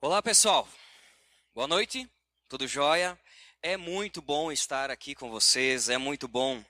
Olá, pessoal. Boa noite. Tudo jóia? É muito bom estar aqui com vocês. É muito bom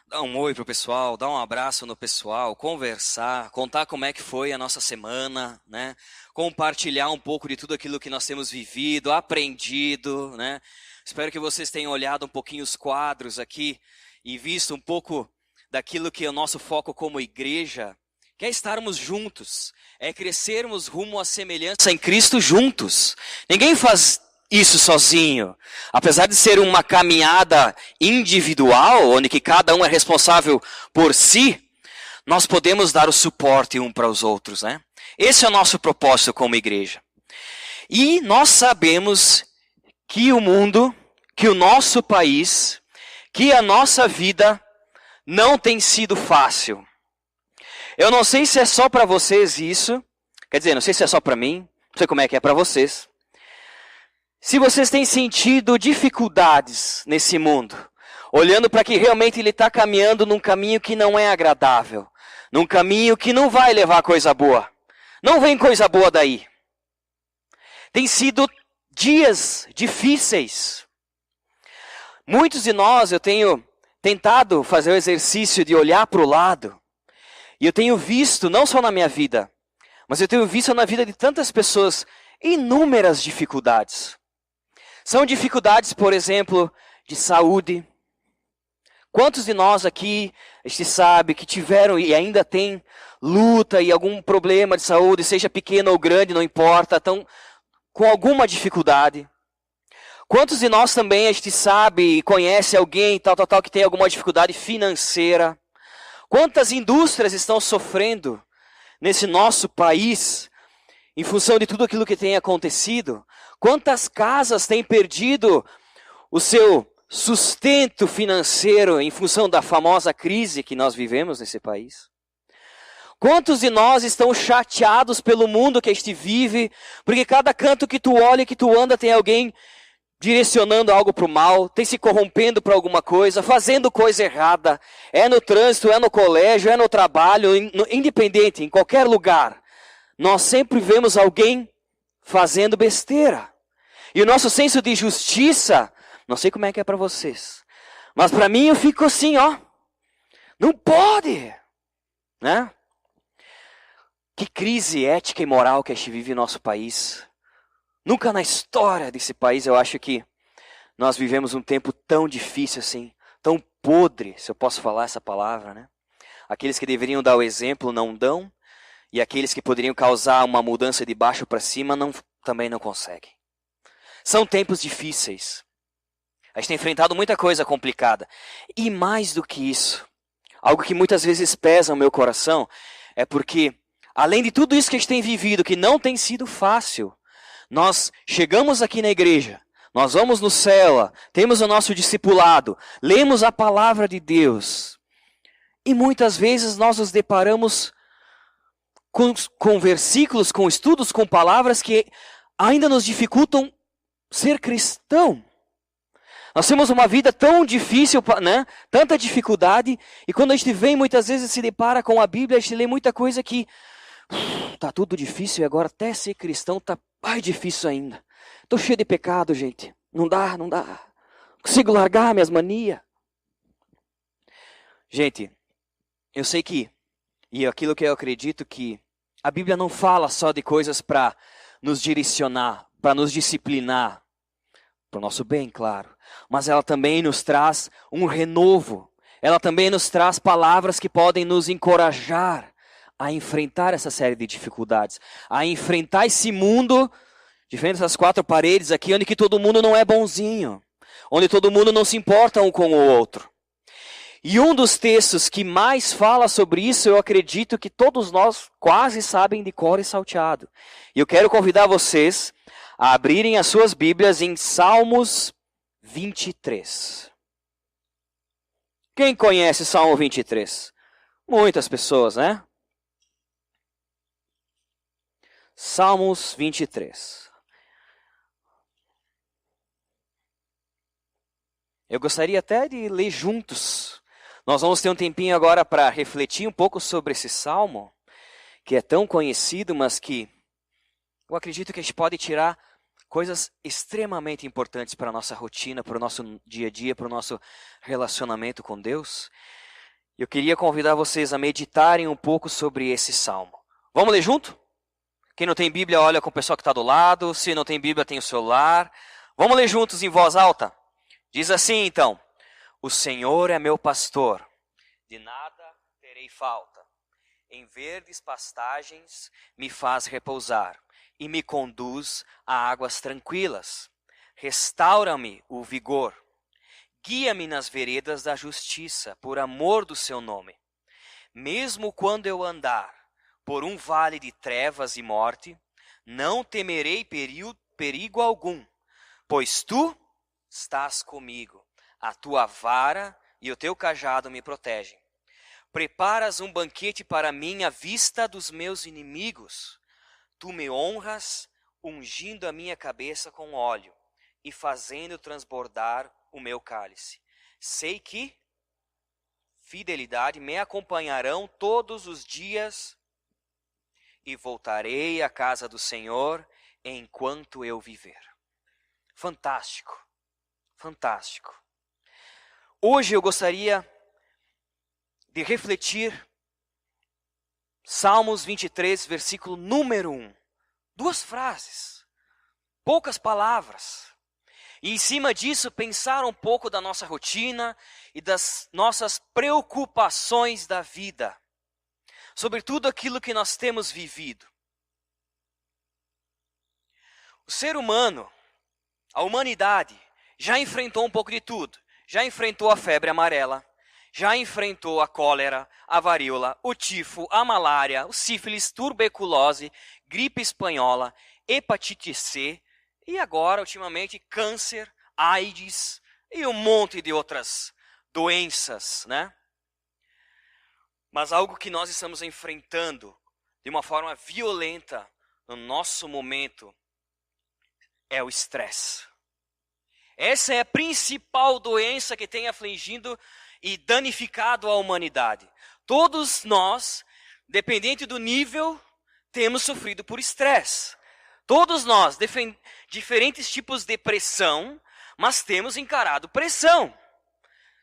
dar um oi pro pessoal, dar um abraço no pessoal, conversar, contar como é que foi a nossa semana, né? Compartilhar um pouco de tudo aquilo que nós temos vivido, aprendido, né? Espero que vocês tenham olhado um pouquinho os quadros aqui e visto um pouco daquilo que é o nosso foco como igreja. É estarmos juntos, é crescermos rumo à semelhança em Cristo juntos. Ninguém faz isso sozinho. Apesar de ser uma caminhada individual, onde que cada um é responsável por si, nós podemos dar o suporte um para os outros, né? Esse é o nosso propósito como igreja. E nós sabemos que o mundo, que o nosso país, que a nossa vida não tem sido fácil. Eu não sei se é só para vocês isso, quer dizer, não sei se é só para mim, não sei como é que é para vocês. Se vocês têm sentido dificuldades nesse mundo, olhando para que realmente ele está caminhando num caminho que não é agradável, num caminho que não vai levar coisa boa, não vem coisa boa daí. Tem sido dias difíceis. Muitos de nós, eu tenho tentado fazer o exercício de olhar para o lado, e eu tenho visto, não só na minha vida, mas eu tenho visto na vida de tantas pessoas, inúmeras dificuldades. São dificuldades, por exemplo, de saúde. Quantos de nós aqui, a gente sabe, que tiveram e ainda tem luta e algum problema de saúde, seja pequeno ou grande, não importa, estão com alguma dificuldade. Quantos de nós também, a gente sabe e conhece alguém, tal, que tem alguma dificuldade financeira? Quantas indústrias estão sofrendo nesse nosso país em função de tudo aquilo que tem acontecido? Quantas casas têm perdido o seu sustento financeiro em função da famosa crise que nós vivemos nesse país? Quantos de nós estão chateados pelo mundo que a gente vive, porque cada canto que tu olha, que tu anda, tem alguém direcionando algo para o mal, tem se corrompendo para alguma coisa, fazendo coisa errada, é no trânsito, é no colégio, é no trabalho, independente, em qualquer lugar. Nós sempre vemos alguém fazendo besteira. E o nosso senso de justiça, não sei como é que é para vocês, mas para mim eu fico assim, ó, não pode, né? Que crise ética e moral que a gente vive no nosso país. Nunca na história desse país eu acho que nós vivemos um tempo tão difícil assim, tão podre, se eu posso falar essa palavra, né? Aqueles que deveriam dar o exemplo não dão, e aqueles que poderiam causar uma mudança de baixo para cima também não conseguem. São tempos difíceis. A gente tem enfrentado muita coisa complicada. E mais do que isso, algo que muitas vezes pesa no meu coração, é porque, além de tudo isso que a gente tem vivido, que não tem sido fácil, nós chegamos aqui na igreja, nós vamos no cela, temos o nosso discipulado, lemos a palavra de Deus. E muitas vezes nós nos deparamos com versículos, com estudos, com palavras que ainda nos dificultam ser cristão. Nós temos uma vida tão difícil, né? Tanta dificuldade, e quando a gente vem muitas vezes se depara com a Bíblia, a gente lê muita coisa que tá tudo difícil e agora até ser cristão tá mais difícil ainda. Tô cheio de pecado, gente. Não dá. Não consigo largar minhas manias. Gente, eu sei que, e aquilo que eu acredito que a Bíblia não fala só de coisas para nos direcionar, para nos disciplinar, para o nosso bem, claro. Mas ela também nos traz um renovo. Ela também nos traz palavras que podem nos encorajar a enfrentar essa série de dificuldades, a enfrentar esse mundo, diferente dessas quatro paredes aqui, onde que todo mundo não é bonzinho, onde todo mundo não se importa um com o outro. E um dos textos que mais fala sobre isso, eu acredito que todos nós quase sabem de cor e salteado. E eu quero convidar vocês a abrirem as suas Bíblias em Salmos 23. Quem conhece Salmo 23? Muitas pessoas, né? Salmos 23. Eu gostaria até de ler juntos. Nós vamos ter um tempinho agora para refletir um pouco sobre esse salmo, que é tão conhecido, mas que eu acredito que a gente pode tirar coisas extremamente importantes para a nossa rotina, para o nosso dia a dia, para o nosso relacionamento com Deus. Eu queria convidar vocês a meditarem um pouco sobre esse salmo. Vamos ler junto? Quem não tem Bíblia, olha com o pessoal que está do lado. Se não tem Bíblia, tem o celular. Vamos ler juntos em voz alta? Diz assim então: o Senhor é meu pastor, de nada terei falta. Em verdes pastagens me faz repousar e me conduz a águas tranquilas. Restaura-me o vigor. Guia-me nas veredas da justiça, por amor do seu nome. Mesmo quando eu andar por um vale de trevas e morte, não temerei perigo algum, pois tu estás comigo. A tua vara e o teu cajado me protegem. Preparas um banquete para mim à vista dos meus inimigos. Tu me honras, ungindo a minha cabeça com óleo e fazendo transbordar o meu cálice. Sei que fidelidade me acompanharão todos os dias e voltarei à casa do Senhor enquanto eu viver. Fantástico, fantástico. Hoje eu gostaria de refletir Salmos 23, versículo número 1. 2 frases, poucas palavras. E em cima disso pensar um pouco da nossa rotina e das nossas preocupações da vida. Sobre tudo aquilo que nós temos vivido. O ser humano, a humanidade, já enfrentou um pouco de tudo. Já enfrentou a febre amarela. Já enfrentou a cólera, a varíola, o tifo, a malária, o sífilis, tuberculose, gripe espanhola, hepatite C e agora, ultimamente, câncer, AIDS e um monte de outras doenças, né? Mas algo que nós estamos enfrentando de uma forma violenta no nosso momento é o estresse. Essa é a principal doença que tem afligido e danificado a humanidade. Todos nós, dependente do nível, temos sofrido por estresse. Todos nós, diferentes tipos de pressão, mas temos encarado pressão.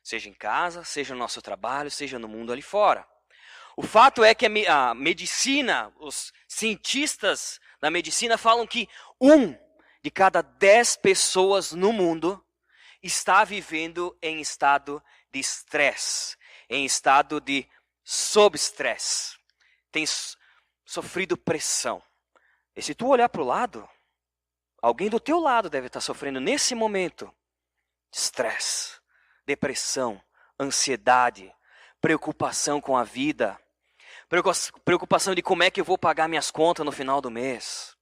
Seja em casa, seja no nosso trabalho, seja no mundo ali fora. O fato é que a medicina, os cientistas da medicina falam que 1 de cada 10 pessoas no mundo está vivendo em estado de estresse, em estado de sob-estresse. Tem sofrido pressão. E se tu olhar para o lado, alguém do teu lado deve estar sofrendo nesse momento estresse, depressão, ansiedade, preocupação com a vida, preocupação de como é que eu vou pagar minhas contas no final do mês.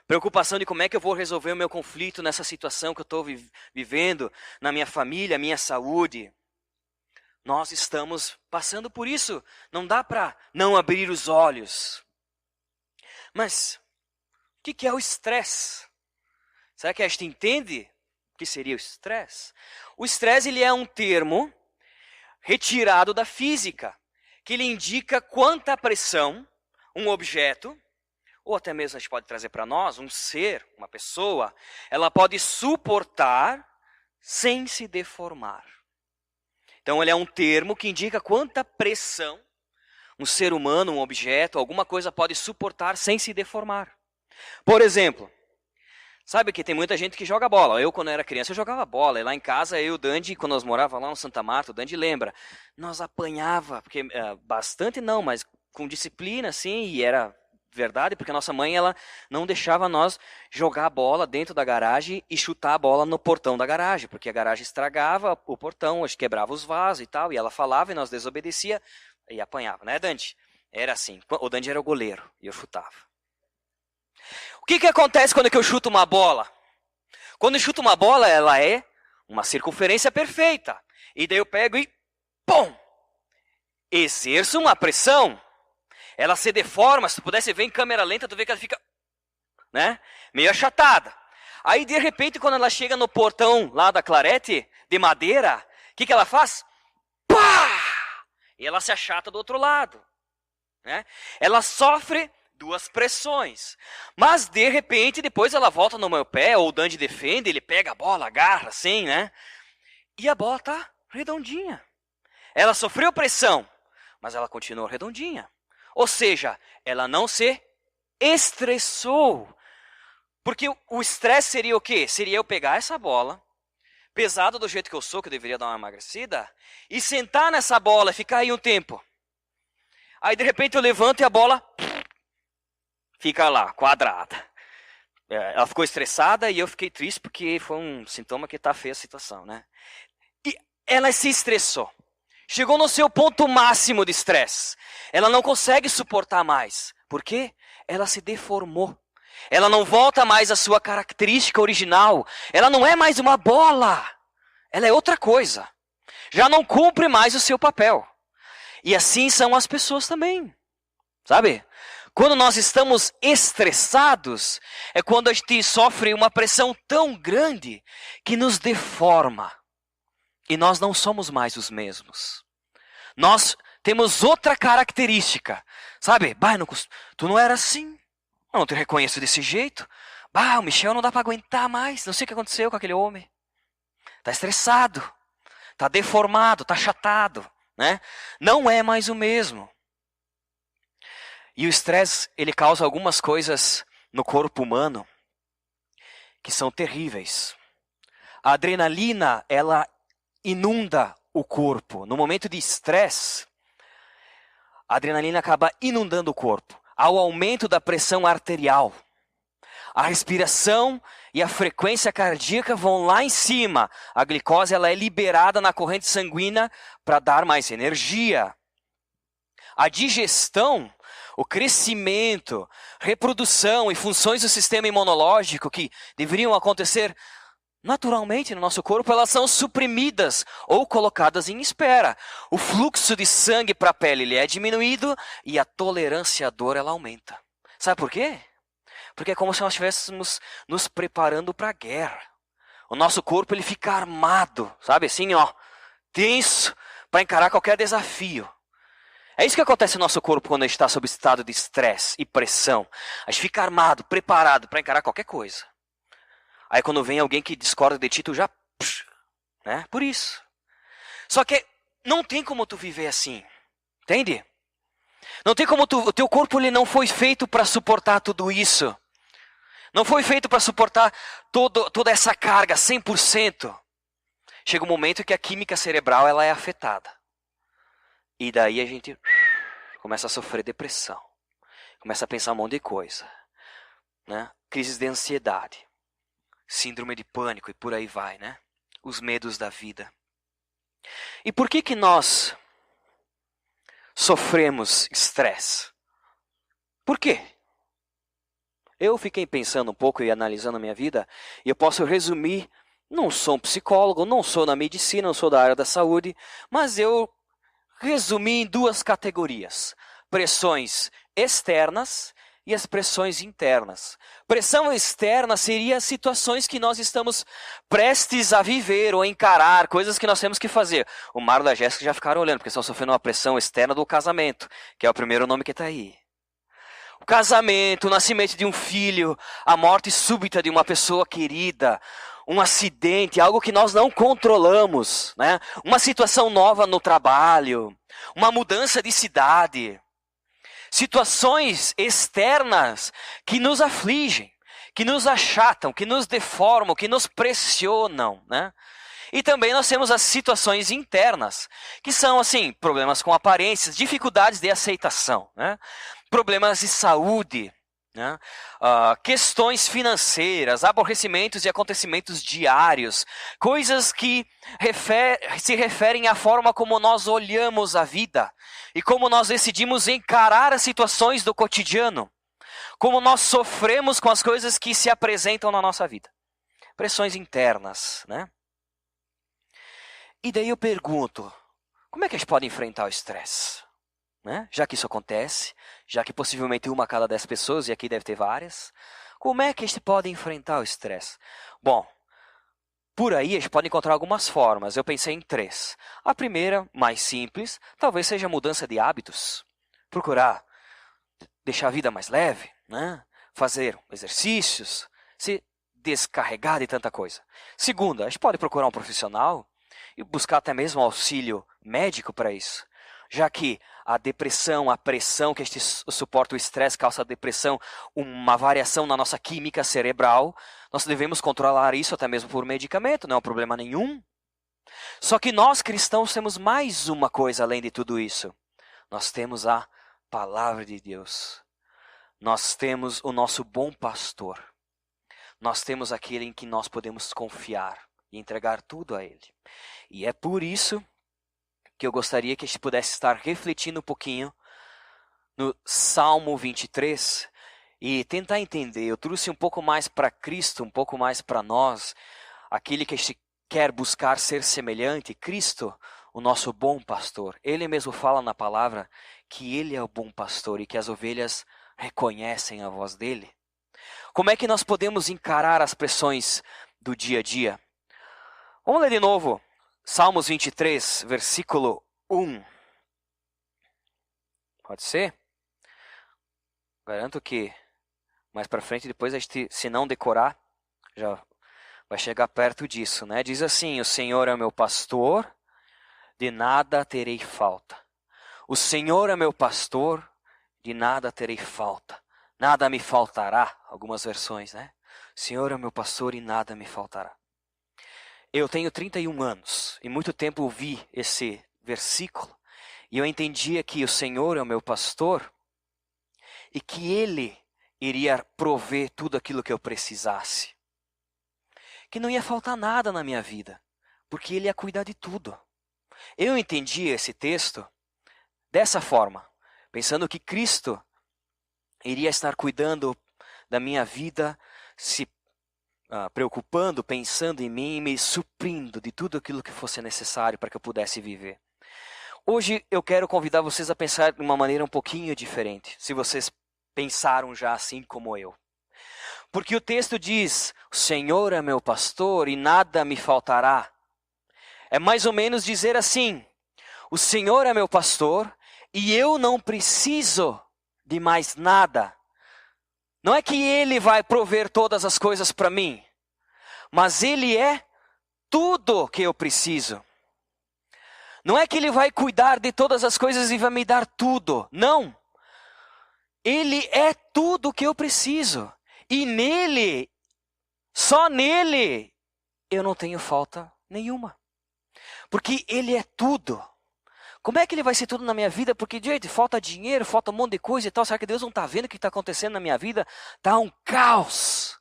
Preocupação de como é que eu vou resolver o meu conflito nessa situação que eu estou vivendo, na minha família, minha saúde. Nós estamos passando por isso. Não dá para não abrir os olhos. Mas, o que é o estresse? Será que a gente entende o que seria o estresse? O estresse ele é um termo retirado da física, que ele indica quanta pressão um objeto, ou até mesmo a gente pode trazer para nós, um ser, uma pessoa, ela pode suportar sem se deformar. Então ele é um termo que indica quanta pressão um ser humano, um objeto, alguma coisa pode suportar sem se deformar. Por exemplo, sabe que tem muita gente que joga bola. Eu, quando era criança, eu jogava bola. E lá em casa, eu e o Dandy, quando nós morávamos lá no Santa Marta, o Dandy lembra, nós apanhava, porque bastante não, mas com disciplina, assim, e era verdade, porque a nossa mãe, ela não deixava nós jogar a bola dentro da garagem e chutar a bola no portão da garagem, porque a garagem estragava o portão, quebrava os vasos e tal, e ela falava e nós desobedecia e apanhava, né, Dandy? Era assim, o Dandy era o goleiro e eu chutava. O que acontece quando eu chuto uma bola? Quando eu chuto uma bola, ela é uma circunferência perfeita. E daí eu pego e, pum! Exerço uma pressão. Ela se deforma, se tu pudesse ver em câmera lenta, tu vê que ela fica, né, meio achatada. Aí, de repente, quando ela chega no portão lá da Clarete, de madeira, o que ela faz? Pá! E ela se achata do outro lado. Né? Ela sofre duas pressões. Mas, de repente, depois ela volta no meu pé, ou o Dandy defende, ele pega a bola, agarra assim, né? E a bola tá redondinha. Ela sofreu pressão, mas ela continuou redondinha. Ou seja, ela não se estressou. Porque o estresse seria o quê? Seria eu pegar essa bola, pesado do jeito que eu sou, que eu deveria dar uma emagrecida, e sentar nessa bola e ficar aí um tempo. Aí, de repente, eu levanto e a bola fica lá, quadrada. Ela ficou estressada e eu fiquei triste porque foi um sintoma que tá feia a situação, né? E ela se estressou. Chegou no seu ponto máximo de estresse. Ela não consegue suportar mais. Por quê? Ela se deformou. Ela não volta mais à sua característica original. Ela não é mais uma bola. Ela é outra coisa. Já não cumpre mais o seu papel. E assim são as pessoas também. Sabe? Quando nós estamos estressados, é quando a gente sofre uma pressão tão grande que nos deforma. E nós não somos mais os mesmos. Nós temos outra característica. Sabe? Bah, tu não era assim. Eu não te reconheço desse jeito. Bah, o Michel não dá para aguentar mais. Não sei o que aconteceu com aquele homem. Tá estressado. Tá deformado, tá achatado, né? Não é mais o mesmo. E o estresse, ele causa algumas coisas no corpo humano que são terríveis. A adrenalina, ela inunda o corpo. No momento de estresse, a adrenalina acaba inundando o corpo. Há o aumento da pressão arterial. A respiração e a frequência cardíaca vão lá em cima. A glicose, ela é liberada na corrente sanguínea para dar mais energia. A digestão, o crescimento, reprodução e funções do sistema imunológico que deveriam acontecer naturalmente no nosso corpo, elas são suprimidas ou colocadas em espera. O fluxo de sangue para a pele ele é diminuído e a tolerância à dor ela aumenta. Sabe por quê? Porque é como se nós estivéssemos nos preparando para a guerra. O nosso corpo ele fica armado, sabe assim, ó, tenso para encarar qualquer desafio. É isso que acontece no nosso corpo quando a gente está sob estado de estresse e pressão. A gente fica armado, preparado para encarar qualquer coisa. Aí quando vem alguém que discorda de ti, tu já... né? Por isso. Só que não tem como tu viver assim. Entende? Não tem como o teu corpo ele não foi feito para suportar tudo isso. Não foi feito para suportar toda essa carga 100%. Chega um momento que a química cerebral ela é afetada. E daí a gente começa a sofrer depressão. Começa a pensar um monte de coisa. Né? Crises de ansiedade. Síndrome de pânico e por aí vai, né? Os medos da vida. E por que nós sofremos estresse? Por quê? Eu fiquei pensando um pouco e analisando a minha vida, e eu posso resumir, não sou um psicólogo, não sou na medicina, não sou da área da saúde, mas eu resumi em duas categorias. Pressões externas e as pressões internas. Pressão externa seria situações que nós estamos prestes a viver ou encarar, coisas que nós temos que fazer. O Mário e a Jéssica já ficaram olhando, porque estão sofrendo uma pressão externa do casamento, que é o primeiro nome que está aí. O casamento, o nascimento de um filho, a morte súbita de uma pessoa querida, um acidente, algo que nós não controlamos, né? Uma situação nova no trabalho, uma mudança de cidade. Situações externas que nos afligem, que nos achatam, que nos deformam, que nos pressionam, né? E também nós temos as situações internas, que são assim, problemas com aparências, dificuldades de aceitação, né? Problemas de saúde, né? Questões financeiras, aborrecimentos e acontecimentos diários, coisas que se referem à forma como nós olhamos a vida e como nós decidimos encarar as situações do cotidiano, como nós sofremos com as coisas que se apresentam na nossa vida. Pressões internas, né? E daí eu pergunto, como é que a gente pode enfrentar o estresse? Né? Já que isso acontece, já que possivelmente 1 a cada 10 pessoas, e aqui deve ter várias, como é que a gente pode enfrentar o estresse? Bom, por aí a gente pode encontrar algumas formas, eu pensei em 3. A primeira, mais simples, talvez seja a mudança de hábitos. Procurar deixar a vida mais leve, né? Fazer exercícios, se descarregar de tanta coisa. Segunda, a gente pode procurar um profissional e buscar até mesmo auxílio médico para isso. Já que a depressão, a pressão que a gente suporta, o estresse causa depressão, uma variação na nossa química cerebral, nós devemos controlar isso até mesmo por medicamento, não é um problema nenhum. Só que nós cristãos temos mais uma coisa além de tudo isso. Nós temos a palavra de Deus. Nós temos o nosso bom pastor. Nós temos aquele em que nós podemos confiar e entregar tudo a ele. E é por isso que eu gostaria que a gente pudesse estar refletindo um pouquinho no Salmo 23 e tentar entender. Eu trouxe um pouco mais para Cristo, um pouco mais para nós, aquele que a gente quer buscar ser semelhante, Cristo, o nosso bom pastor. Ele mesmo fala na palavra que ele é o bom pastor e que as ovelhas reconhecem a voz dele. Como é que nós podemos encarar as pressões do dia a dia? Vamos ler de novo. Salmos 23, versículo 1. Pode ser? Garanto que mais para frente, depois a gente, se não decorar, já vai chegar perto disso, né? Diz assim: o Senhor é meu pastor, de nada terei falta. O Senhor é meu pastor, de nada terei falta. Nada me faltará, algumas versões, né? O Senhor é meu pastor e nada me faltará. Eu tenho 31 anos e muito tempo ouvi esse versículo e eu entendia que o Senhor é o meu pastor e que Ele iria prover tudo aquilo que eu precisasse. Que não ia faltar nada na minha vida, porque Ele ia cuidar de tudo. Eu entendi esse texto dessa forma, pensando que Cristo iria estar cuidando da minha vida, se preocupando, pensando em mim, me suprindo de tudo aquilo que fosse necessário para que eu pudesse viver. Hoje eu quero convidar vocês a pensar de uma maneira um pouquinho diferente, se vocês pensaram já assim como eu. Porque o texto diz: o Senhor é meu pastor e nada me faltará. É mais ou menos dizer assim: o Senhor é meu pastor e eu não preciso de mais nada. Não é que Ele vai prover todas as coisas para mim, mas Ele é tudo que eu preciso. Não é que Ele vai cuidar de todas as coisas e vai me dar tudo. Não. Ele é tudo que eu preciso. E nele, só nele, eu não tenho falta nenhuma. Porque Ele é tudo. Como é que Ele vai ser tudo na minha vida? Porque, gente, falta dinheiro, falta um monte de coisa e tal. Será que Deus não está vendo o que está acontecendo na minha vida? Está um caos.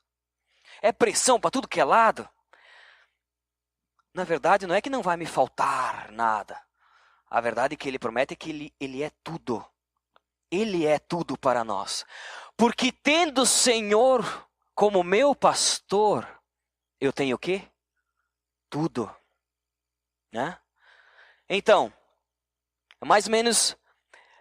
É pressão para tudo que é lado. Na verdade, não é que não vai me faltar nada. A verdade que Ele promete é que Ele é tudo. Ele é tudo para nós. Porque tendo o Senhor como meu pastor, eu tenho o quê? Tudo. Né? Então, mais ou menos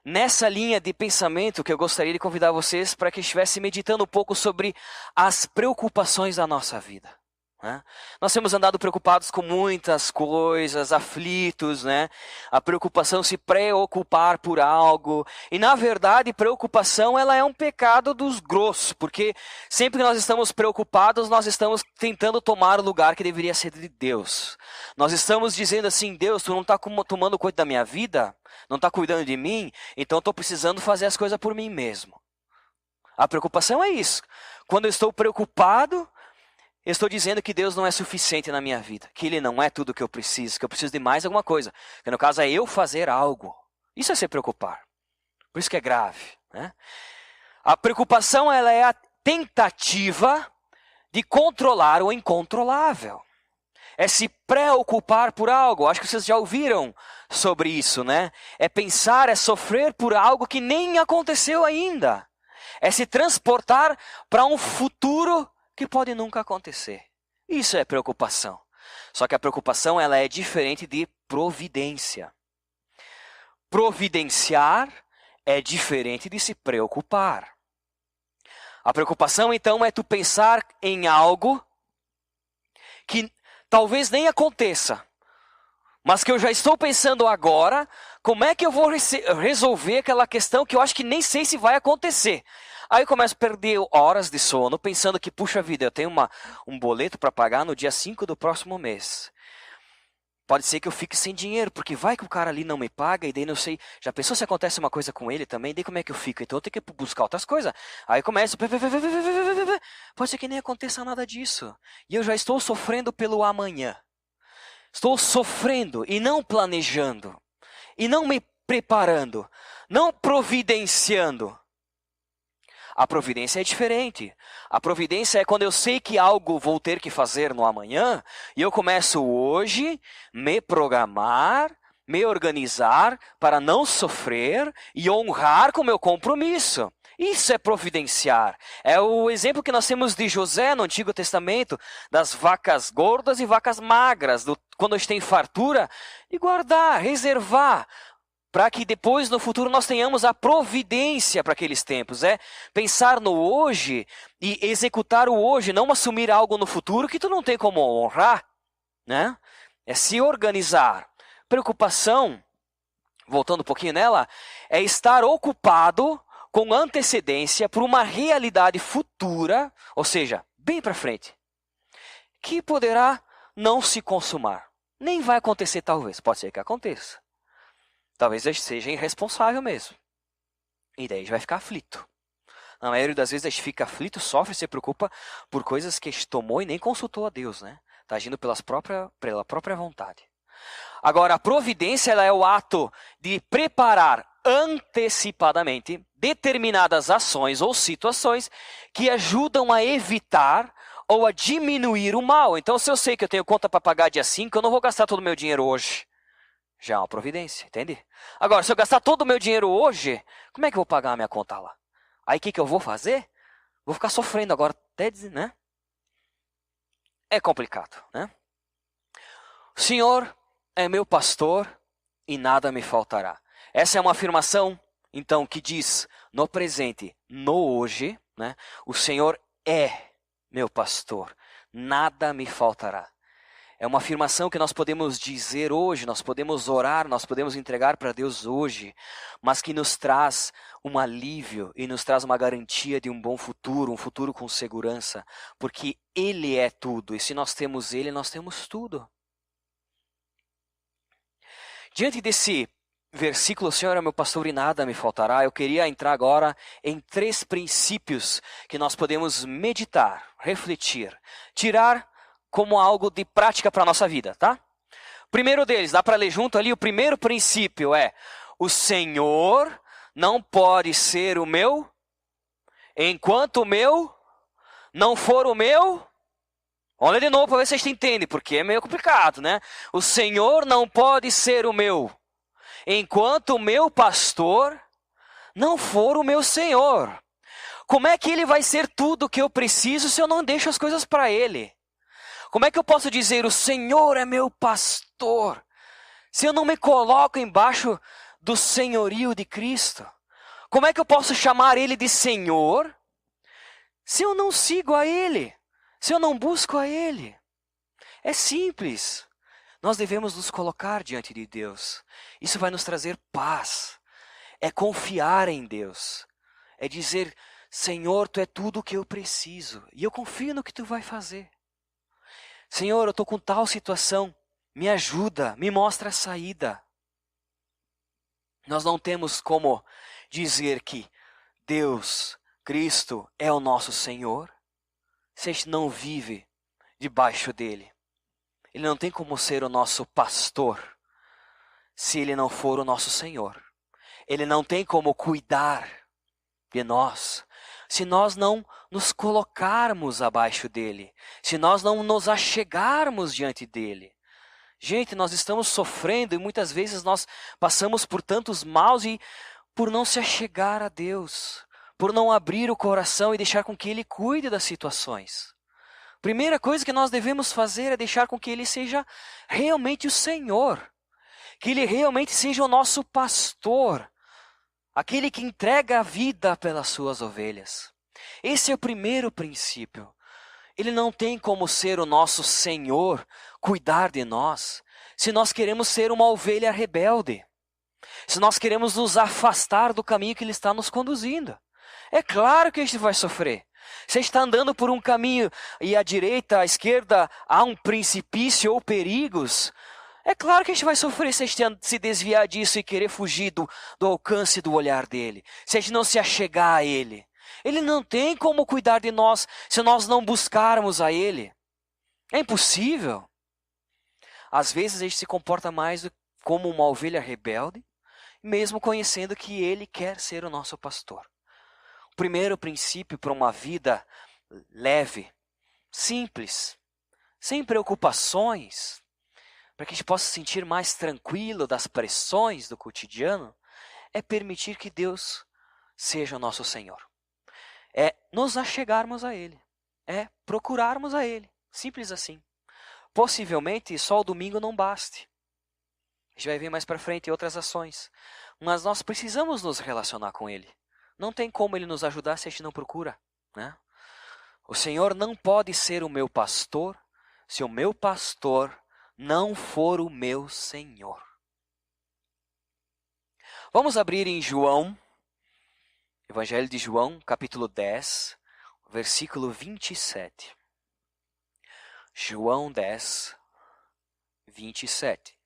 nessa linha de pensamento que eu gostaria de convidar vocês para que estivessem meditando um pouco sobre as preocupações da nossa vida. Né? Nós temos andado preocupados com muitas coisas, aflitos, né? A preocupação, se preocupar por algo. E na verdade, preocupação ela é um pecado dos grossos, porque sempre que nós estamos preocupados, nós estamos tentando tomar o lugar que deveria ser de Deus. Nós estamos dizendo assim: Deus, tu não está tomando conta da minha vida, não está cuidando de mim, então estou precisando fazer as coisas por mim mesmo. A preocupação é isso. Quando eu estou preocupado, eu estou dizendo que Deus não é suficiente na minha vida, que Ele não é tudo que eu preciso de mais alguma coisa. Que no caso é eu fazer algo. Isso é se preocupar. Por isso que é grave. Né? A preocupação ela é a tentativa de controlar o incontrolável. É se preocupar por algo. Acho que vocês já ouviram sobre isso, né? É pensar, é sofrer por algo que nem aconteceu ainda. É se transportar para um futuro que pode nunca acontecer. Isso é preocupação. Só que a preocupação ela é diferente de providência. Providenciar é diferente de se preocupar. A preocupação então é tu pensar em algo que talvez nem aconteça, mas que eu já estou pensando agora Como é que eu vou resolver aquela questão que eu acho que nem sei se vai acontecer? Aí eu começo a perder horas de sono, pensando que, puxa vida, eu tenho um boleto para pagar no dia 5 do próximo mês. Pode ser que eu fique sem dinheiro, porque vai que o cara ali não me paga, e daí não sei. Já pensou se acontece uma coisa com ele também? Daí como é que eu fico? Então eu tenho que buscar outras coisas. Aí começa. Pode ser que nem aconteça nada disso. E eu já estou sofrendo pelo amanhã. Estou sofrendo e não planejando. E não me preparando. Não providenciando. A providência é diferente. A providência é quando eu sei que algo vou ter que fazer no amanhã, e eu começo hoje me programar, me organizar para não sofrer e honrar com o meu compromisso. Isso é providenciar. É o exemplo que nós temos de José no Antigo Testamento, das vacas gordas e vacas magras, quando a gente tem fartura, e guardar, reservar, para que depois, no futuro, nós tenhamos a providência para aqueles tempos. É pensar no hoje e executar o hoje, não assumir algo no futuro que tu não tem como honrar, né? É se organizar. Preocupação, voltando um pouquinho nela, é estar ocupado com antecedência por uma realidade futura, ou seja, bem para frente, que poderá não se consumar. Nem vai acontecer talvez, pode ser que aconteça. Talvez a gente seja irresponsável mesmo. E daí a gente vai ficar aflito. Na maioria das vezes a gente fica aflito, sofre, se preocupa por coisas que a gente tomou e nem consultou a Deus, né? Está agindo pela própria vontade. Agora, a providência ela é o ato de preparar antecipadamente determinadas ações ou situações que ajudam a evitar ou a diminuir o mal. Então, se eu sei que eu tenho conta para pagar dia 5, eu não vou gastar todo o meu dinheiro hoje. Já é uma providência, entende? Agora, se eu gastar todo o meu dinheiro hoje, como é que eu vou pagar a minha conta lá? Aí o que eu vou fazer? Vou ficar sofrendo agora até dizer, né? É complicado, né? O Senhor é meu pastor e nada me faltará. Essa é uma afirmação, então, que diz no presente, no hoje, né? O Senhor é meu pastor, nada me faltará. É uma afirmação que nós podemos dizer hoje, nós podemos orar, nós podemos entregar para Deus hoje, mas que nos traz um alívio e nos traz uma garantia de um bom futuro, um futuro com segurança, porque Ele é tudo, e se nós temos Ele, nós temos tudo. Diante desse versículo, o Senhor é meu pastor e nada me faltará, eu queria entrar agora em 3 princípios que nós podemos meditar, refletir, tirar como algo de prática para a nossa vida, tá? Primeiro deles, dá para ler junto ali, o primeiro princípio é: o Senhor não pode ser o meu, enquanto o meu não for o meu. Olha de novo para ver se vocês entendem, porque é meio complicado, né? O Senhor não pode ser o meu, enquanto o meu pastor não for o meu Senhor. Como é que Ele vai ser tudo o que eu preciso se eu não deixo as coisas para Ele? Como é que eu posso dizer, o Senhor é meu pastor, se eu não me coloco embaixo do senhorio de Cristo? Como é que eu posso chamar Ele de Senhor, se eu não sigo a Ele, se eu não busco a Ele? É simples. Nós devemos nos colocar diante de Deus. Isso vai nos trazer paz. É confiar em Deus. É dizer, Senhor, Tu é tudo o que eu preciso. E eu confio no que Tu vai fazer. Senhor, eu estou com tal situação, me ajuda, me mostra a saída. Nós não temos como dizer que Deus, Cristo, é o nosso Senhor, se a gente não vive debaixo dele. Ele não tem como ser o nosso pastor, se ele não for o nosso Senhor. Ele não tem como cuidar de nós, se nós não nos colocarmos abaixo dele, se nós não nos achegarmos diante dele. Gente, nós estamos sofrendo e muitas vezes nós passamos por tantos maus e por não se achegar a Deus, por não abrir o coração e deixar com que Ele cuide das situações. Primeira coisa que nós devemos fazer é deixar com que Ele seja realmente o Senhor, que Ele realmente seja o nosso pastor, aquele que entrega a vida pelas suas ovelhas. Esse é o primeiro princípio. Ele não tem como ser o nosso Senhor, cuidar de nós, se nós queremos ser uma ovelha rebelde. se nós queremos nos afastar do caminho que Ele está nos conduzindo. É claro que a gente vai sofrer. Se está andando por um caminho e à direita, à esquerda, há um precipício ou perigos, é claro que a gente vai sofrer se a gente se desviar disso e querer fugir do alcance do olhar dele. Se a gente não se achegar a ele. Ele não tem como cuidar de nós se nós não buscarmos a ele. É impossível. Às vezes a gente se comporta mais como uma ovelha rebelde, mesmo conhecendo que ele quer ser o nosso pastor. O primeiro princípio para uma vida leve, simples, sem preocupações, para que a gente possa se sentir mais tranquilo das pressões do cotidiano, é permitir que Deus seja o nosso Senhor. É nos achegarmos a Ele. É procurarmos a Ele. Simples assim. Possivelmente só o domingo não baste. A gente vai ver mais para frente outras ações. Mas nós precisamos nos relacionar com Ele. Não tem como Ele nos ajudar se a gente não procura, né? O Senhor não pode ser o meu pastor se o meu pastor não for o meu Senhor. Vamos abrir em João, Evangelho de João, capítulo 10, versículo 27. João 10, 27.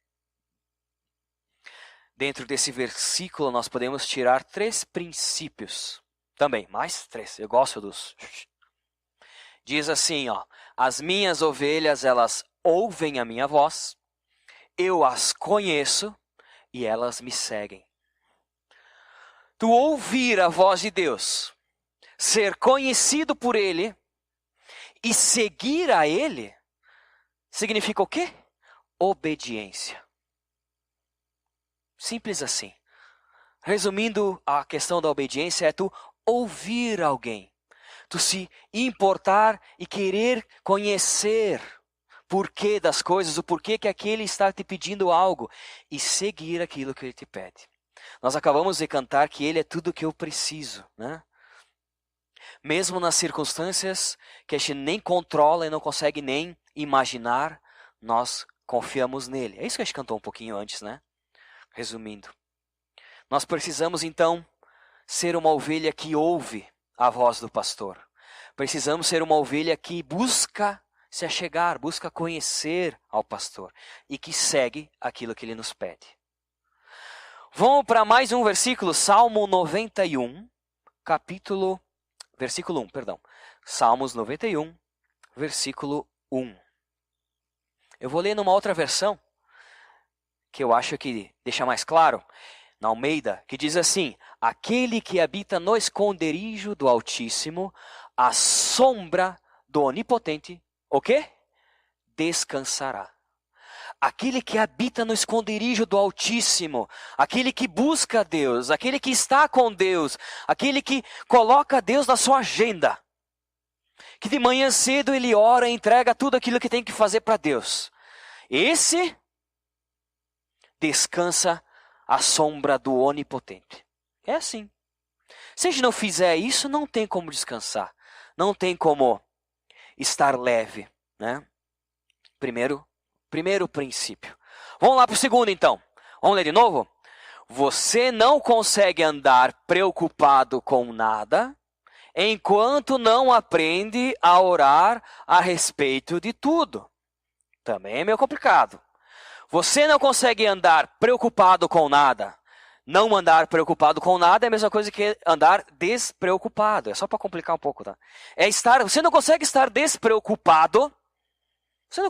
Dentro desse versículo nós podemos tirar 3 princípios. Também, mais 3, eu gosto dos... Diz assim, ó: as minhas ovelhas, elas ouvem a minha voz, eu as conheço e elas me seguem. Tu ouvir a voz de Deus, ser conhecido por Ele e seguir a Ele, significa o quê? Obediência. Simples assim. Resumindo, a questão da obediência é tu ouvir alguém, tu se importar e querer conhecer porquê das coisas, o porquê que aquele está te pedindo algo e seguir aquilo que ele te pede. Nós acabamos de cantar que ele é tudo o que eu preciso, né? Mesmo nas circunstâncias que a gente nem controla e não consegue nem imaginar, nós confiamos nele. É isso que a gente cantou um pouquinho antes, né? Resumindo. Nós precisamos então ser uma ovelha que ouve a voz do pastor. Precisamos ser uma ovelha que busca se achegar, busca conhecer ao pastor e que segue aquilo que ele nos pede. Vamos para mais um versículo, Salmo 91, versículo 1, perdão. Salmos 91, versículo 1. Eu vou ler numa outra versão, que eu acho que deixa mais claro, na Almeida, que diz assim: aquele que habita no esconderijo do Altíssimo, à sombra do Onipotente, o quê? Descansará. Aquele que habita no esconderijo do Altíssimo, aquele que busca Deus, aquele que está com Deus, aquele que coloca Deus na sua agenda, que de manhã cedo ele ora e entrega tudo aquilo que tem que fazer para Deus. Esse descansa à sombra do Onipotente. É assim. Se a gente não fizer isso, não tem como descansar. Não tem como estar leve, né? Primeiro princípio. Vamos lá para o segundo, então. Vamos ler de novo? Você não consegue andar preocupado com nada enquanto não aprende a orar a respeito de tudo. Também é meio complicado. Você não consegue andar preocupado com nada. Não andar preocupado com nada é a mesma coisa que andar despreocupado. É só para complicar um pouco, tá? Você não consegue estar despreocupado. Você não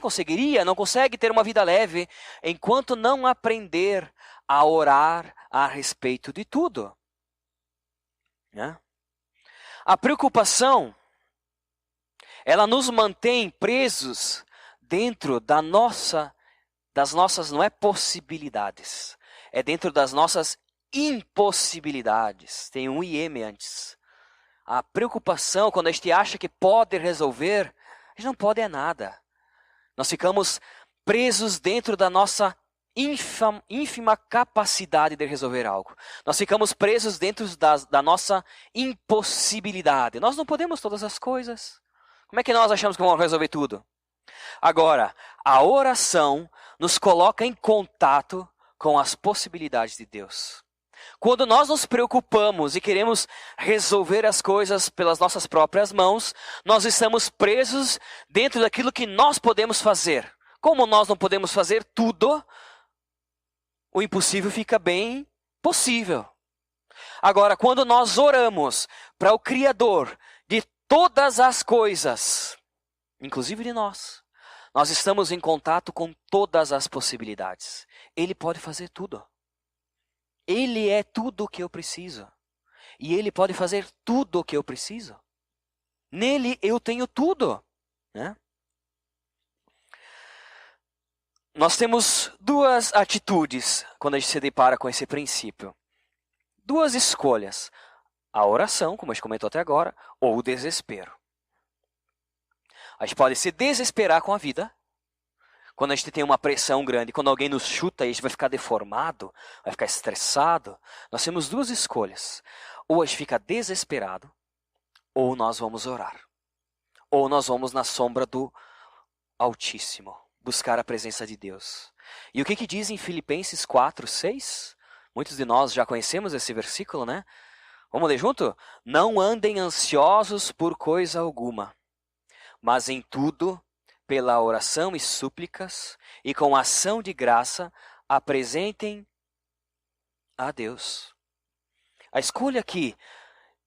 consegue ter uma vida leve enquanto não aprender a orar a respeito de tudo. Né? A preocupação, ela nos mantém presos dentro das nossas, não é possibilidades, é dentro das nossas impossibilidades. Tem um IM antes. A preocupação, quando a gente acha que pode resolver, a gente não pode é nada. Nós ficamos presos dentro da nossa ínfima capacidade de resolver algo. Nós ficamos presos dentro da nossa impossibilidade. Nós não podemos todas as coisas. Como é que nós achamos que vamos resolver tudo? Agora, a oração nos coloca em contato com as possibilidades de Deus. Quando nós nos preocupamos e queremos resolver as coisas pelas nossas próprias mãos, nós estamos presos dentro daquilo que nós podemos fazer. Como nós não podemos fazer tudo, o impossível fica bem possível. Agora, quando nós oramos para o Criador de todas as coisas, inclusive de nós estamos em contato com todas as possibilidades. Ele pode fazer tudo. Ele é tudo o que eu preciso. E Ele pode fazer tudo o que eu preciso. Nele eu tenho tudo, né? Nós temos duas atitudes quando a gente se depara com esse princípio. Duas escolhas. A oração, como a gente comentou até agora, ou o desespero. A gente pode se desesperar com a vida. Quando a gente tem uma pressão grande, quando alguém nos chuta, a gente vai ficar deformado, vai ficar estressado. Nós temos duas escolhas. Ou a gente fica desesperado, ou nós vamos orar. Ou nós vamos na sombra do Altíssimo, buscar a presença de Deus. E o que diz em Filipenses 4:6? Muitos de nós já conhecemos esse versículo, né? Vamos ler junto? Não andem ansiosos por coisa alguma, mas em tudo, pela oração e súplicas, e com ação de graça, apresentem a Deus. A escolha que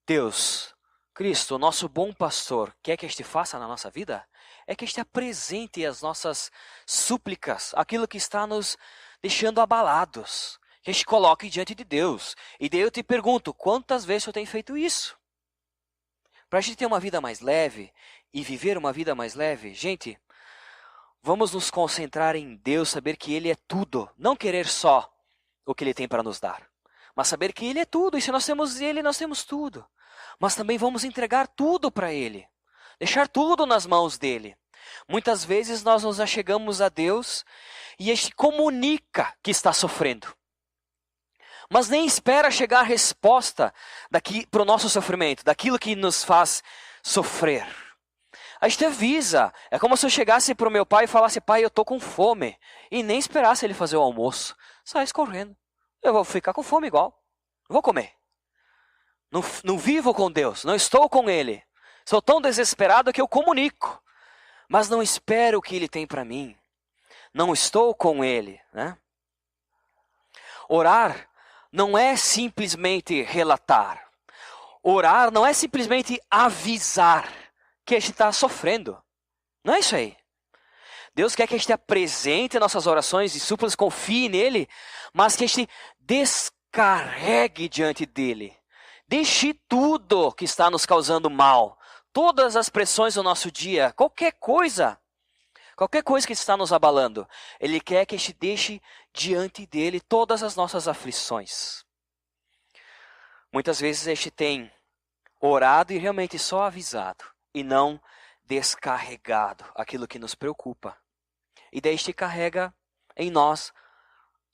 Deus, Cristo, nosso bom pastor, quer que este faça na nossa vida, é que este apresente as nossas súplicas, aquilo que está nos deixando abalados, que este coloque diante de Deus. E daí eu te pergunto, quantas vezes eu tenho feito isso? Para a gente ter uma vida mais leve e viver uma vida mais leve, gente, vamos nos concentrar em Deus, saber que Ele é tudo. Não querer só o que Ele tem para nos dar, mas saber que Ele é tudo. E se nós temos Ele, nós temos tudo. Mas também vamos entregar tudo para Ele. Deixar tudo nas mãos dEle. Muitas vezes nós nos achegamos a Deus e Ele comunica que está sofrendo. Mas nem espera chegar a resposta para o nosso sofrimento, daquilo que nos faz sofrer. A gente avisa. É como se eu chegasse para o meu pai e falasse, pai, eu estou com fome. E nem esperasse ele fazer o almoço. Sai correndo. Eu vou ficar com fome igual. Não vou comer. Não vivo com Deus. Não estou com Ele. Sou tão desesperado que eu comunico. Mas não espero o que Ele tem para mim. Não estou com Ele, né? Orar não é simplesmente relatar. Orar não é simplesmente avisar que a gente está sofrendo. Não é isso aí. Deus quer que a gente apresente nossas orações e súplicas, confie nele, mas que a gente descarregue diante dele. Deixe tudo que está nos causando mal. Todas as pressões do nosso dia, qualquer coisa que está nos abalando. Ele quer que a gente deixe diante dele todas as nossas aflições. Muitas vezes a gente tem orado e realmente só avisado. E não descarregado aquilo que nos preocupa. E daí a gente carrega em nós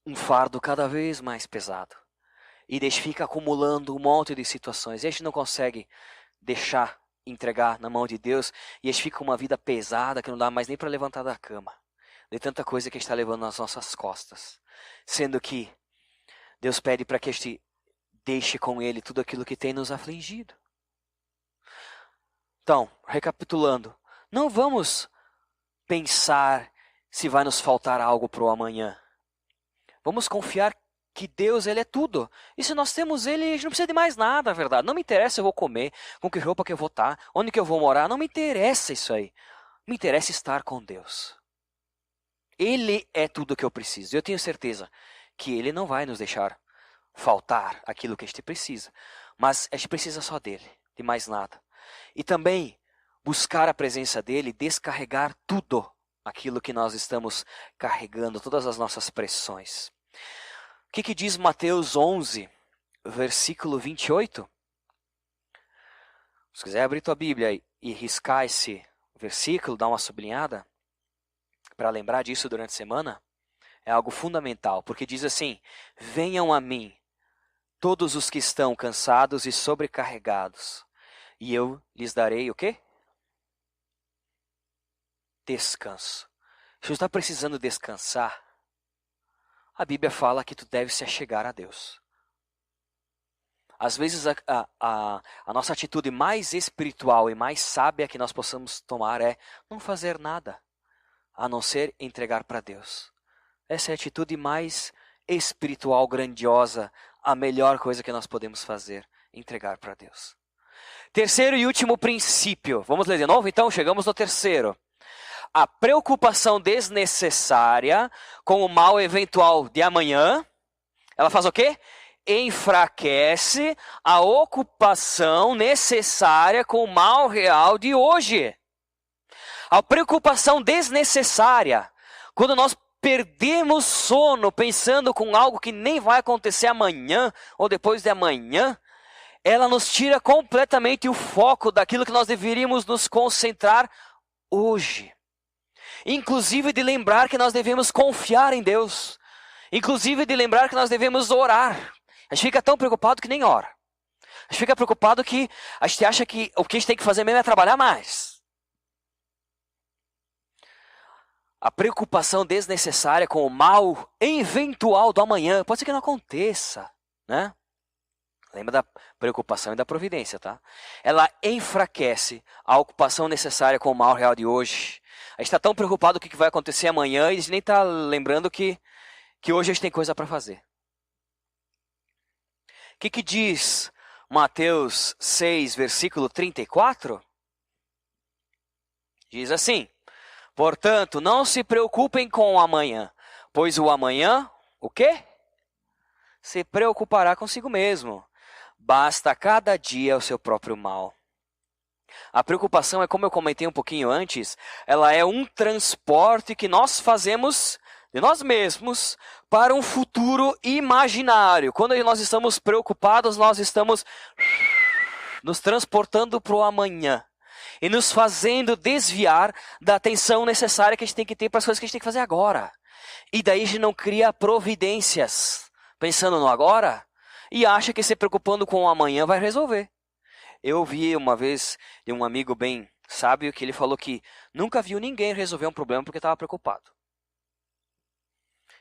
um fardo cada vez mais pesado. E daí a gente fica acumulando um monte de situações. E a gente não consegue deixar, entregar na mão de Deus. E a gente fica com uma vida pesada que não dá mais nem para levantar da cama. De tanta coisa que a gente está levando nas nossas costas. Sendo que Deus pede para que a gente deixe com Ele tudo aquilo que tem nos afligido. Então, recapitulando, não vamos pensar se vai nos faltar algo para o amanhã. Vamos confiar que Deus, Ele é tudo. E se nós temos Ele, a gente não precisa de mais nada, na verdade. Não me interessa se eu vou comer, com que roupa que eu vou estar, onde que eu vou morar. Não me interessa isso aí. Me interessa estar com Deus. Ele é tudo o que eu preciso. Eu tenho certeza que Ele não vai nos deixar faltar aquilo que a gente precisa. Mas a gente precisa só dEle, de mais nada. E também buscar a presença dEle, descarregar tudo aquilo que nós estamos carregando, todas as nossas pressões. O que diz Mateus 11, versículo 28? Se quiser abrir tua Bíblia e riscar esse versículo, dar uma sublinhada, para lembrar disso durante a semana, é algo fundamental, porque diz assim, venham a mim, todos os que estão cansados e sobrecarregados, e eu lhes darei o quê? Descanso. Se você está precisando descansar, A Bíblia fala que tu deve se achegar a Deus. Às vezes a nossa atitude mais espiritual e mais sábia que nós possamos tomar é não fazer nada, a não ser entregar para Deus. Essa é a atitude mais espiritual, grandiosa, a melhor coisa que nós podemos fazer, entregar para Deus. Terceiro e último princípio. Vamos ler de novo? Então, chegamos no terceiro. A preocupação desnecessária com o mal eventual de amanhã, ela faz o quê? Enfraquece a ocupação necessária com o mal real de hoje. A preocupação desnecessária, quando nós perdemos sono pensando com algo que nem vai acontecer amanhã ou depois de amanhã, ela nos tira completamente o foco daquilo que nós deveríamos nos concentrar hoje. Inclusive de lembrar que nós devemos confiar em Deus. Inclusive de lembrar que nós devemos orar. A gente fica tão preocupado que nem ora. A gente fica preocupado que a gente acha que o que a gente tem que fazer mesmo é trabalhar mais. A preocupação desnecessária com o mal eventual do amanhã. Pode ser que não aconteça, né? Lembra da preocupação e da providência, tá? Ela enfraquece a ocupação necessária com o mal real de hoje. A gente está tão preocupado com o que vai acontecer amanhã e a gente nem está lembrando que hoje a gente tem coisa para fazer. O que diz Mateus 6, versículo 34? Diz assim: portanto, não se preocupem com o amanhã, pois o amanhã, o quê? Se preocupará consigo mesmo. Basta cada dia o seu próprio mal. A preocupação é, como eu comentei um pouquinho antes, ela é um transporte que nós fazemos de nós mesmos para um futuro imaginário. Quando nós estamos preocupados, nós estamos nos transportando para o amanhã e nos fazendo desviar da atenção necessária que a gente tem que ter para as coisas que a gente tem que fazer agora. E daí a gente não cria providências pensando no agora e acha que se preocupando com o amanhã vai resolver. Eu ouvi uma vez de um amigo bem sábio que ele falou que nunca viu ninguém resolver um problema porque estava preocupado.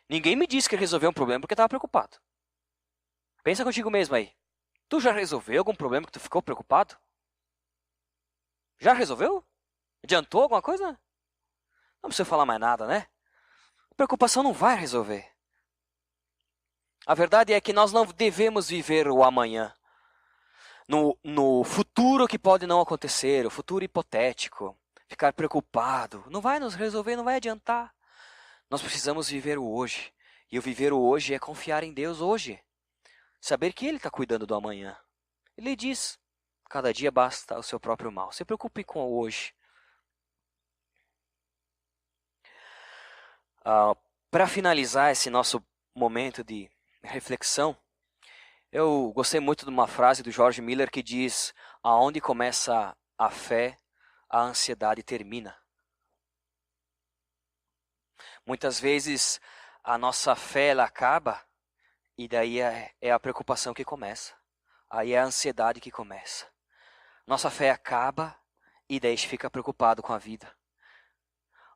Ninguém me disse que resolveu um problema porque estava preocupado. Pensa contigo mesmo aí. Tu já resolveu algum problema que tu ficou preocupado? Já resolveu? Adiantou alguma coisa? Não precisa falar mais nada, né? A preocupação não vai resolver. A verdade é que nós não devemos viver o amanhã. No futuro que pode não acontecer, o futuro hipotético. Ficar preocupado. Não vai nos resolver, não vai adiantar. Nós precisamos viver o hoje. E o viver o hoje é confiar em Deus hoje. Saber que Ele está cuidando do amanhã. Ele diz, cada dia basta o seu próprio mal. Se preocupe com o hoje. Para finalizar esse nosso momento de reflexão, eu gostei muito de uma frase do George Miller que diz: aonde começa a fé, a ansiedade termina. Muitas vezes a nossa fé ela acaba e daí é a preocupação que começa. Aí é a ansiedade que começa. Nossa fé acaba e daí a gente fica preocupado com a vida.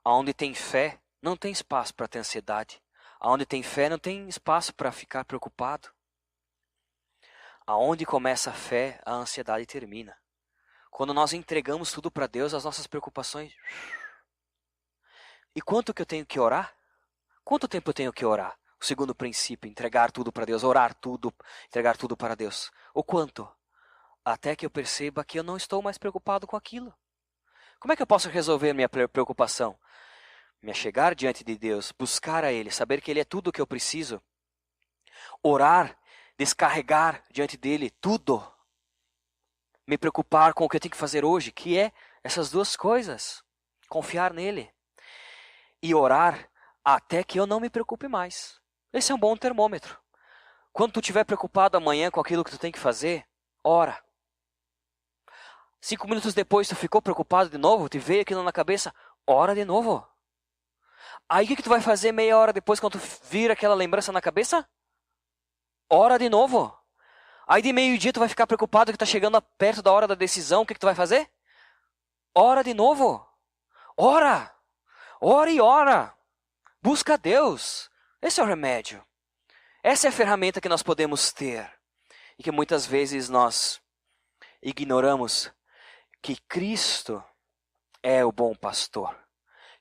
Aonde tem fé, não tem espaço para ter ansiedade. Aonde tem fé, não tem espaço para ficar preocupado. Aonde começa a fé, a ansiedade termina. Quando nós entregamos tudo para Deus, as nossas preocupações... E quanto que eu tenho que orar? Quanto tempo eu tenho que orar? O segundo princípio, entregar tudo para Deus, orar tudo, entregar tudo para Deus. O quanto? Até que eu perceba que eu não estou mais preocupado com aquilo. Como é que eu posso resolver minha preocupação? Me achegar diante de Deus, buscar a Ele, saber que Ele é tudo o que eu preciso. Orar, descarregar diante dEle tudo. Me preocupar com o que eu tenho que fazer hoje, que é essas duas coisas. Confiar nele. E orar até que eu não me preocupe mais. Esse é um bom termômetro. Quando tu estiver preocupado amanhã com aquilo que tu tem que fazer, ora. 5 minutos depois tu ficou preocupado de novo, te veio aquilo na cabeça, ora de novo. Aí o que tu vai fazer meia hora depois quando tu vira aquela lembrança na cabeça? Ora de novo. Aí de meio-dia tu vai ficar preocupado que está chegando perto da hora da decisão, o que tu vai fazer? Ora de novo. Ora. Ora e ora. Busca Deus. Esse é o remédio. Essa é a ferramenta que nós podemos ter. E que muitas vezes nós ignoramos que Cristo é o bom pastor.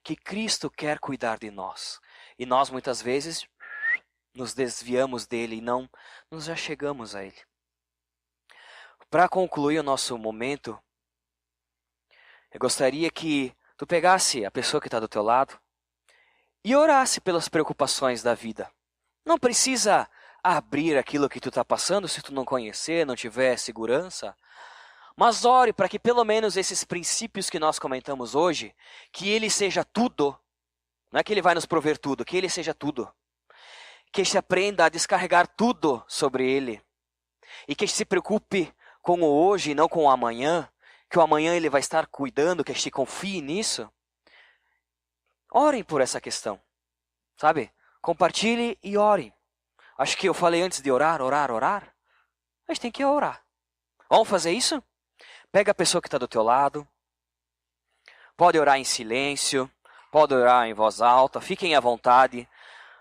Que Cristo quer cuidar de nós. E nós muitas vezes nos desviamos dele e não nos achegamos a ele. Para concluir o nosso momento, eu gostaria que tu pegasse a pessoa que está do teu lado e orasse pelas preocupações da vida. Não precisa abrir aquilo que tu está passando se tu não conhecer, não tiver segurança. Mas ore para que pelo menos esses princípios que nós comentamos hoje, que ele seja tudo. Não é que ele vai nos prover tudo, que ele seja tudo. Que a gente aprenda a descarregar tudo sobre ele. E que a gente se preocupe com o hoje e não com o amanhã. Que o amanhã ele vai estar cuidando, que a gente confie nisso. Orem por essa questão. Sabe? Compartilhe e orem. Acho que eu falei antes de orar. A gente tem que orar. Vamos fazer isso? Pega a pessoa que está do teu lado. Pode orar em silêncio. Pode orar em voz alta. Fiquem à vontade.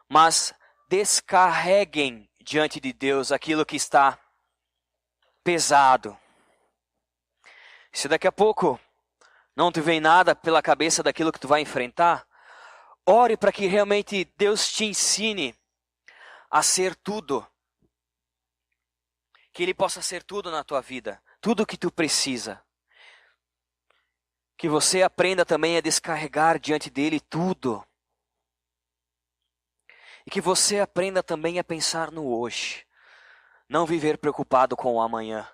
Mas descarreguem diante de Deus aquilo que está pesado. Se daqui a pouco não te vem nada pela cabeça daquilo que tu vai enfrentar, ore para que realmente Deus te ensine a ser tudo. Que Ele possa ser tudo na tua vida. Tudo o que tu precisa. Que você aprenda também a descarregar diante dele tudo. E que você aprenda também a pensar no hoje. Não viver preocupado com o amanhã.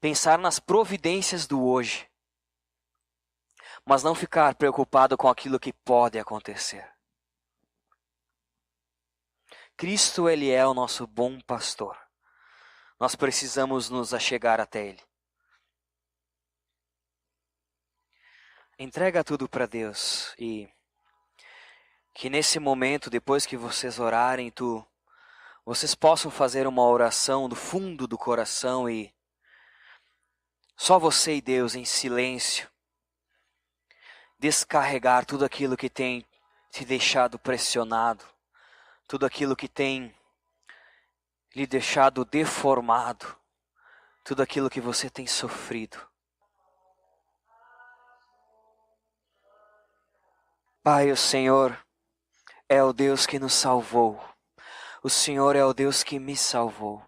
Pensar nas providências do hoje. Mas não ficar preocupado com aquilo que pode acontecer. Cristo, Ele é o nosso bom pastor. Nós precisamos nos achegar até Ele. Entrega tudo para Deus e que nesse momento, depois que vocês orarem, vocês possam fazer uma oração do fundo do coração e só você e Deus em silêncio descarregar tudo aquilo que tem te deixado pressionado, tudo aquilo que tem lhe deixado deformado, tudo aquilo que você tem sofrido. Pai, o Senhor é o Deus que nos salvou. O Senhor é o Deus que me salvou.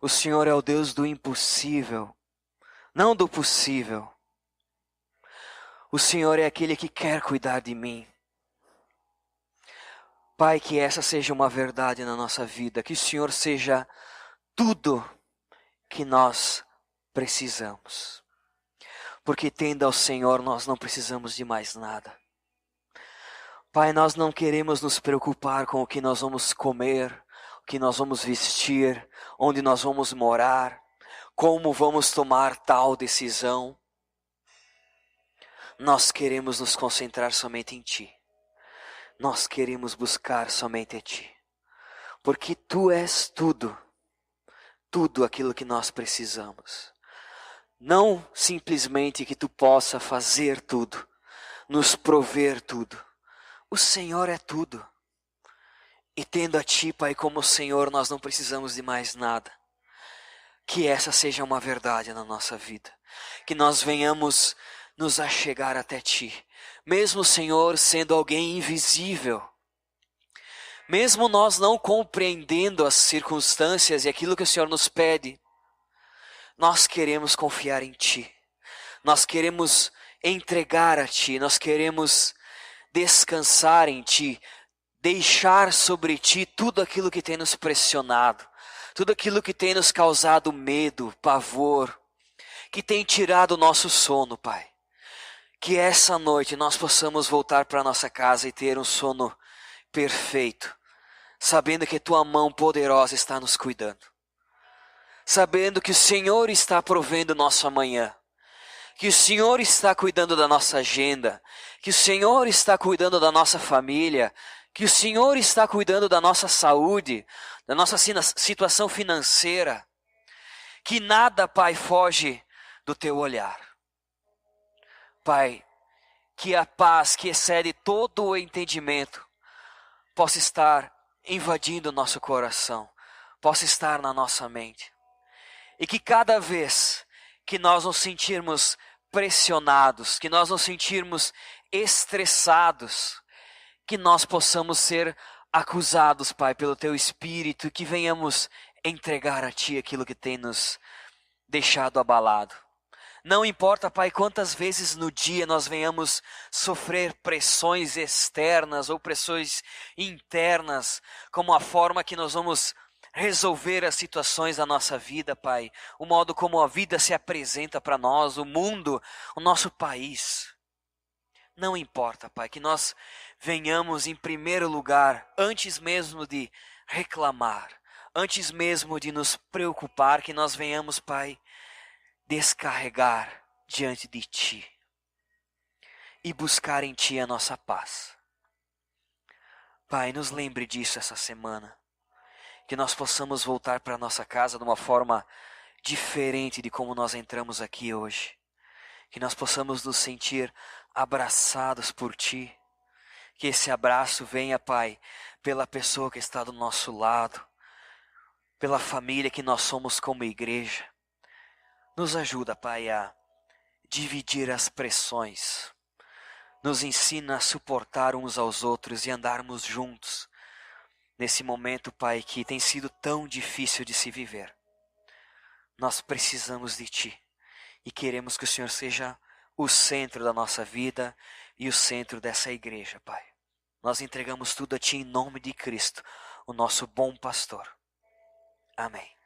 O Senhor é o Deus do impossível, não do possível. O Senhor é aquele que quer cuidar de mim. Pai, que essa seja uma verdade na nossa vida. Que o Senhor seja tudo que nós precisamos. Porque tendo ao Senhor nós não precisamos de mais nada. Pai, nós não queremos nos preocupar com o que nós vamos comer, o que nós vamos vestir, onde nós vamos morar, como vamos tomar tal decisão. Nós queremos nos concentrar somente em Ti. Nós queremos buscar somente a Ti. Porque Tu és tudo, tudo aquilo que nós precisamos. Não simplesmente que Tu possa fazer tudo, nos prover tudo. O Senhor é tudo. E tendo a Ti, Pai, como Senhor, nós não precisamos de mais nada. Que essa seja uma verdade na nossa vida. Que nós venhamos nos achegar até Ti. Mesmo, Senhor, sendo alguém invisível. Mesmo nós não compreendendo as circunstâncias e aquilo que o Senhor nos pede. Nós queremos confiar em Ti. Nós queremos entregar a Ti. Nós queremos descansar em Ti, deixar sobre Ti tudo aquilo que tem nos pressionado, tudo aquilo que tem nos causado medo, pavor, que tem tirado o nosso sono, Pai. Que essa noite nós possamos voltar para nossa casa e ter um sono perfeito, sabendo que Tua mão poderosa está nos cuidando, sabendo que o Senhor está provendo o nosso amanhã, que o Senhor está cuidando da nossa agenda, que o Senhor está cuidando da nossa família, que o Senhor está cuidando da nossa saúde, da nossa situação financeira, que nada, Pai, foge do Teu olhar. Pai, que a paz que excede todo o entendimento possa estar invadindo o nosso coração, possa estar na nossa mente. E que cada vez que nós nos sentirmos pressionados, que nós nos sentirmos estressados, que nós possamos ser acusados, Pai, pelo Teu Espírito, e que venhamos entregar a Ti aquilo que tem nos deixado abalado. Não importa, Pai, quantas vezes no dia nós venhamos sofrer pressões externas ou pressões internas, como a forma que nós vamos resolver as situações da nossa vida, Pai, o modo como a vida se apresenta para nós, o mundo, o nosso país. Não importa, Pai, que nós venhamos em primeiro lugar, antes mesmo de reclamar, antes mesmo de nos preocupar, que nós venhamos, Pai, descarregar diante de Ti e buscar em Ti a nossa paz. Pai, nos lembre disso essa semana, que nós possamos voltar para nossa casa de uma forma diferente de como nós entramos aqui hoje, que nós possamos nos sentir abraçados por Ti, que esse abraço venha, Pai, pela pessoa que está do nosso lado, pela família que nós somos como igreja. Nos ajuda, Pai, a dividir as pressões. Nos ensina a suportar uns aos outros e andarmos juntos. Nesse momento, Pai, que tem sido tão difícil de se viver. Nós precisamos de Ti. E queremos que o Senhor seja o centro da nossa vida e o centro dessa igreja, Pai. Nós entregamos tudo a Ti em nome de Cristo, o nosso bom pastor. Amém.